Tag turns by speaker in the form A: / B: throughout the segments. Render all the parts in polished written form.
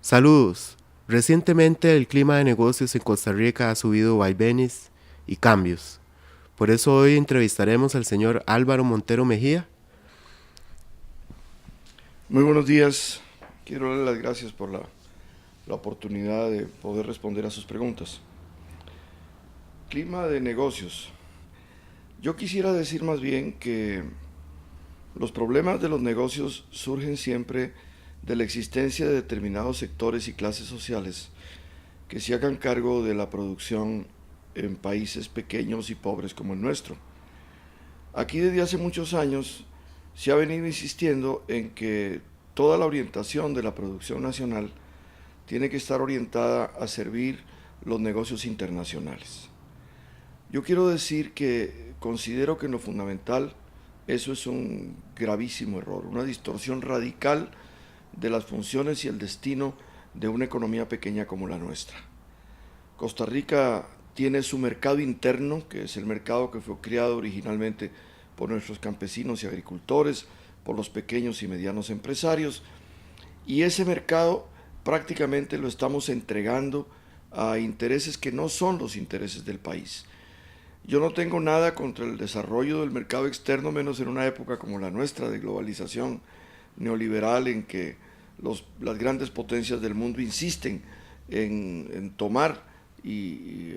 A: Saludos. Recientemente el clima de negocios en Costa Rica ha subido vaivenes y cambios. Por eso hoy entrevistaremos al señor Álvaro Montero Mejía.
B: Muy buenos días. Quiero darle las gracias por la oportunidad de poder responder a sus preguntas. Clima de negocios. Yo quisiera decir más bien que los problemas de los negocios surgen siempre de la existencia de determinados sectores y clases sociales que se hagan cargo de la producción en países pequeños y pobres como el nuestro. Aquí desde hace muchos años se ha venido insistiendo en que toda la orientación de la producción nacional tiene que estar orientada a servir los negocios internacionales. Yo quiero decir que considero que en lo fundamental eso es un gravísimo error, una distorsión radical de las funciones y el destino de una economía pequeña como la nuestra. Costa Rica tiene su mercado interno, que es el mercado que fue creado originalmente por nuestros campesinos y agricultores, por los pequeños y medianos empresarios, y ese mercado prácticamente lo estamos entregando a intereses que no son los intereses del país. Yo no tengo nada contra el desarrollo del mercado externo, menos en una época como la nuestra de globalización neoliberal en que las grandes potencias del mundo insisten en tomar y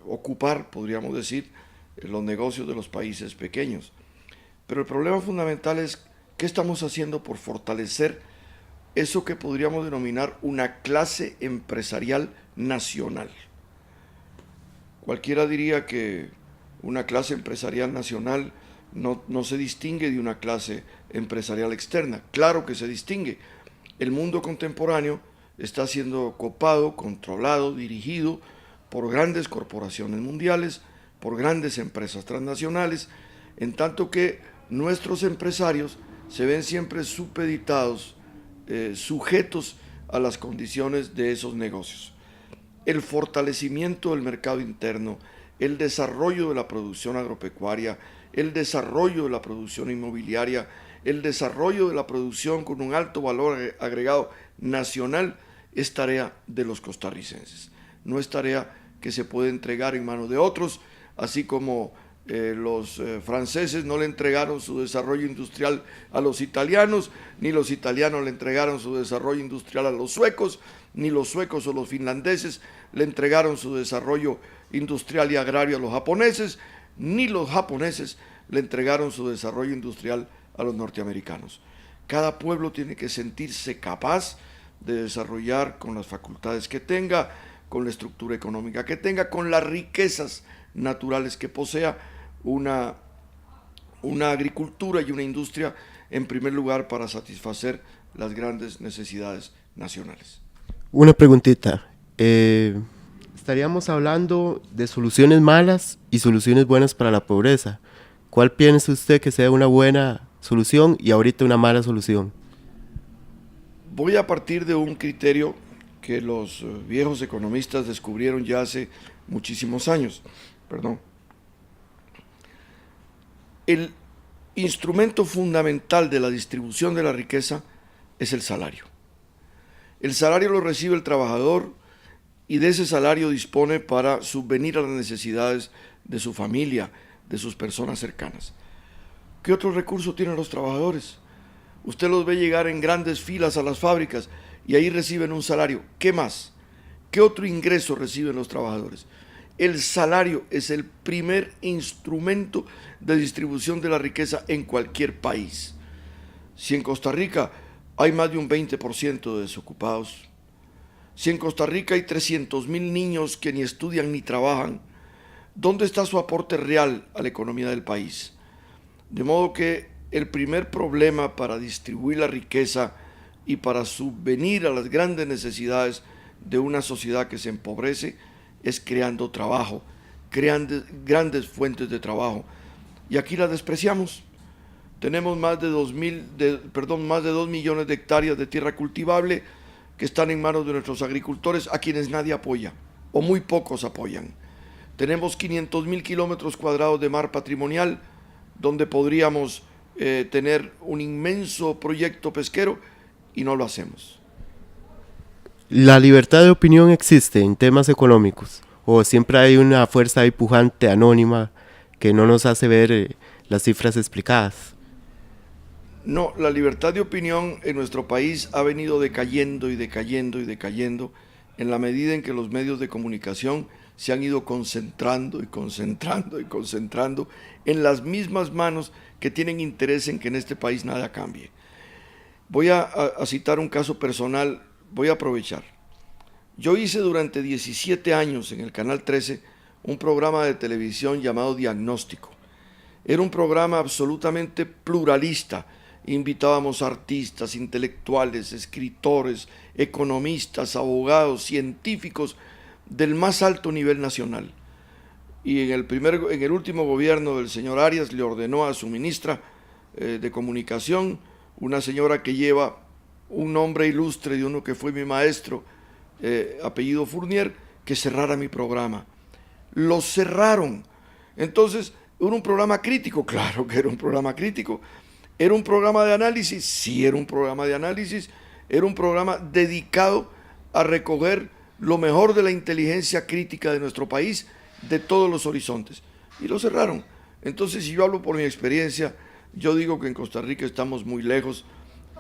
B: ocupar, podríamos decir, los negocios de los países pequeños. Pero el problema fundamental es qué estamos haciendo por fortalecer eso que podríamos denominar una clase empresarial nacional. Cualquiera diría que una clase empresarial nacional no se distingue de una clase empresarial externa. Claro que se distingue. El mundo contemporáneo está siendo copado, controlado, dirigido por grandes corporaciones mundiales, por grandes empresas transnacionales, en tanto que nuestros empresarios se ven siempre supeditados, sujetos a las condiciones de esos negocios. El fortalecimiento del mercado interno, el desarrollo de la producción agropecuaria, el desarrollo de la producción inmobiliaria, el desarrollo de la producción con un alto valor agregado nacional es tarea de los costarricenses. No es tarea que se puede entregar en manos de otros, así como los franceses no le entregaron su desarrollo industrial a los italianos, ni los italianos le entregaron su desarrollo industrial a los suecos, ni los suecos o los finlandeses le entregaron su desarrollo industrial y agrario a los japoneses, ni los japoneses le entregaron su desarrollo industrial a los norteamericanos. Cada pueblo tiene que sentirse capaz de desarrollar con las facultades que tenga, con la estructura económica que tenga, con las riquezas naturales que posea, una agricultura y una industria en primer lugar para satisfacer las grandes necesidades nacionales.
A: Una preguntita. Estaríamos hablando de soluciones malas y soluciones buenas para la pobreza. ¿Cuál piensa usted que sea una buena solución y ahorita una mala solución?
B: Voy a partir de un criterio que los viejos economistas descubrieron ya hace muchísimos años. El instrumento fundamental de la distribución de la riqueza es el salario. El salario lo recibe el trabajador y de ese salario dispone para subvenir a las necesidades de su familia, de sus personas cercanas. ¿Qué otro recurso tienen los trabajadores? Usted los ve llegar en grandes filas a las fábricas y ahí reciben un salario. ¿Qué más? ¿Qué otro ingreso reciben los trabajadores? El salario es el primer instrumento de distribución de la riqueza en cualquier país. Si en Costa Rica hay más de un 20% de desocupados, si en Costa Rica hay 300,000 niños que ni estudian ni trabajan, ¿dónde está su aporte real a la economía del país? De modo que el primer problema para distribuir la riqueza y para subvenir a las grandes necesidades de una sociedad que se empobrece es creando trabajo, creando grandes fuentes de trabajo. Y aquí la despreciamos. Tenemos más de 2 millones de hectáreas de tierra cultivable que están en manos de nuestros agricultores, a quienes nadie apoya, o muy pocos apoyan. Tenemos 500,000 kilómetros cuadrados de mar patrimonial, donde podríamos tener un inmenso proyecto pesquero, y no lo hacemos.
A: ¿La libertad de opinión existe en temas económicos? ¿O siempre hay una fuerza ahí pujante, anónima, que no nos hace ver las cifras explicadas?
B: No, la libertad de opinión en nuestro país ha venido decayendo y decayendo y decayendo en la medida en que los medios de comunicación se han ido concentrando y concentrando y concentrando en las mismas manos que tienen interés en que en este país nada cambie. Voy a citar un caso personal, voy a aprovechar. Yo hice durante 17 años en el Canal 13 un programa de televisión llamado Diagnóstico. Era un programa absolutamente pluralista. Invitábamos artistas, intelectuales, escritores, economistas, abogados, científicos del más alto nivel nacional. Y en el último gobierno del señor Arias le ordenó a su ministra de Comunicación, una señora que lleva un nombre ilustre de uno que fue mi maestro, apellido Fournier, que cerrara mi programa. Lo cerraron. Entonces, ¿era un programa crítico? Claro que era un programa crítico. ¿Era un programa de análisis? Sí, era un programa de análisis. Era un programa dedicado a recoger lo mejor de la inteligencia crítica de nuestro país, de todos los horizontes. Y lo cerraron. Entonces, si yo hablo por mi experiencia, yo digo que en Costa Rica estamos muy lejos.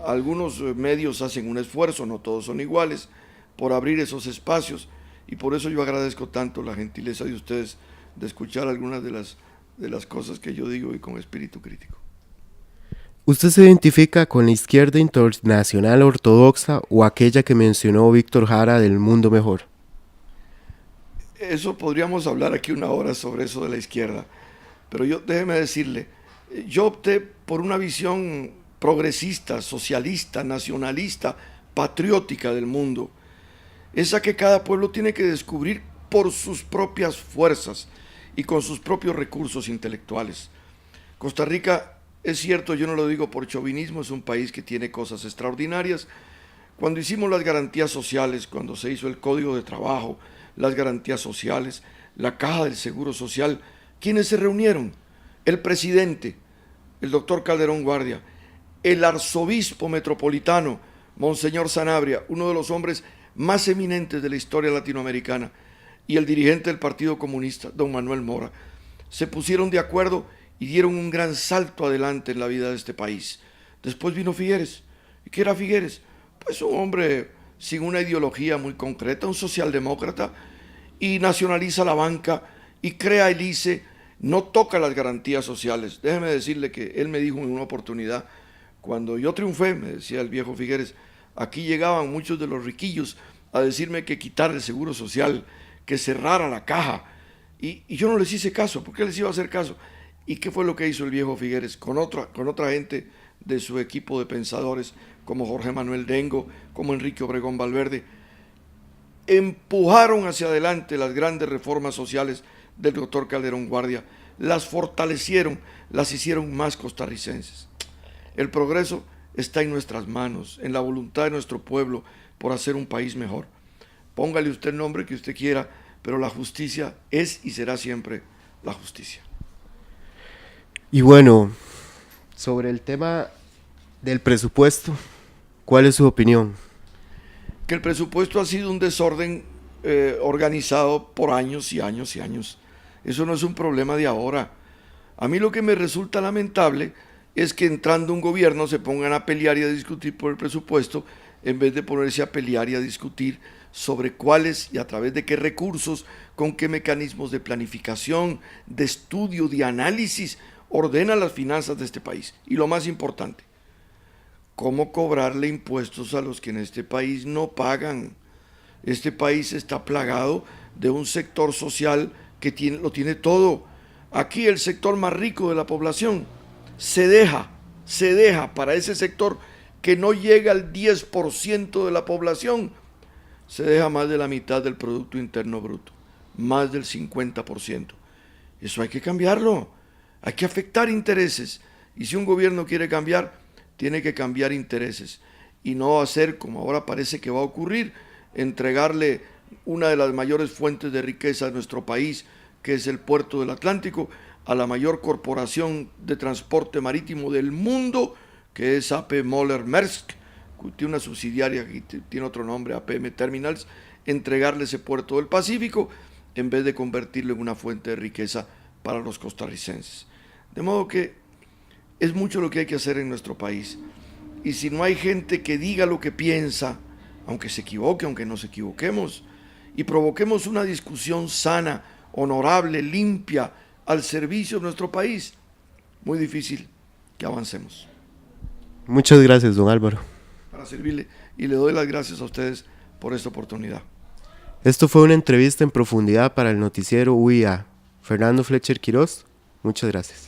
B: Algunos medios hacen un esfuerzo, no todos son iguales, por abrir esos espacios. Y por eso yo agradezco tanto la gentileza de ustedes de escuchar algunas de las cosas que yo digo y con espíritu crítico.
A: ¿Usted se identifica con la izquierda internacional ortodoxa o aquella que mencionó Víctor Jara del Mundo Mejor?
B: Eso podríamos hablar aquí una hora sobre eso de la izquierda, pero déjeme decirle, yo opté por una visión progresista, socialista, nacionalista, patriótica del mundo, esa que cada pueblo tiene que descubrir por sus propias fuerzas y con sus propios recursos intelectuales. Costa Rica, es cierto, yo no lo digo por chauvinismo, es un país que tiene cosas extraordinarias. Cuando hicimos las garantías sociales, cuando se hizo el Código de Trabajo, las garantías sociales, la Caja del Seguro Social, ¿quiénes se reunieron? El presidente, el doctor Calderón Guardia, el arzobispo metropolitano, Monseñor Sanabria, uno de los hombres más eminentes de la historia latinoamericana, y el dirigente del Partido Comunista, don Manuel Mora. Se pusieron de acuerdo y dieron un gran salto adelante en la vida de este país. Después vino Figueres. ¿Y qué era Figueres? Pues un hombre sin una ideología muy concreta, un socialdemócrata, y nacionaliza la banca y crea el ICE, no toca las garantías sociales. Déjeme decirle que él me dijo en una oportunidad, cuando yo triunfé, me decía el viejo Figueres, aquí llegaban muchos de los riquillos a decirme que quitar el seguro social, que cerrara la caja, y yo no les hice caso. ¿Por qué les iba a hacer caso? ¿Y qué fue lo que hizo el viejo Figueres con otra gente de su equipo de pensadores, como Jorge Manuel Dengo, como Enrique Obregón Valverde? Empujaron hacia adelante las grandes reformas sociales del doctor Calderón Guardia, las fortalecieron, las hicieron más costarricenses. El progreso está en nuestras manos, en la voluntad de nuestro pueblo por hacer un país mejor. Póngale usted el nombre que usted quiera, pero la justicia es y será siempre la justicia.
A: Y bueno, sobre el tema del presupuesto, ¿cuál es su opinión?
B: Que el presupuesto ha sido un desorden organizado por años y años y años. Eso no es un problema de ahora. A mí lo que me resulta lamentable es que entrando un gobierno se pongan a pelear y a discutir por el presupuesto en vez de ponerse a pelear y a discutir sobre cuáles y a través de qué recursos, con qué mecanismos de planificación, de estudio, de análisis ordena las finanzas de este país. Y lo más importante, cómo cobrarle impuestos a los que en este país no pagan. Este país está plagado de un sector social que lo tiene todo. Aquí el sector más rico de la población se deja para ese sector que no llega al 10% de la población, se deja más de la mitad del Producto Interno Bruto, más del 50%. Eso hay que cambiarlo, hay que afectar intereses. Y si un gobierno quiere cambiar, tiene que cambiar intereses y no hacer, como ahora parece que va a ocurrir, entregarle una de las mayores fuentes de riqueza de nuestro país, que es el puerto del Atlántico, a la mayor corporación de transporte marítimo del mundo, que es A.P. Moller Maersk, tiene una subsidiaria que tiene otro nombre, APM Terminals, entregarle ese puerto del Pacífico en vez de convertirlo en una fuente de riqueza para los costarricenses. De modo que es mucho lo que hay que hacer en nuestro país. Y si no hay gente que diga lo que piensa, aunque se equivoque, aunque nos equivoquemos, y provoquemos una discusión sana, honorable, limpia, al servicio de nuestro país, muy difícil que avancemos.
A: Muchas gracias, don Álvaro.
B: Para servirle, y le doy las gracias a ustedes por esta oportunidad.
A: Esto fue una entrevista en profundidad para el noticiero UIA. Fernando Fletcher Quirós, muchas gracias.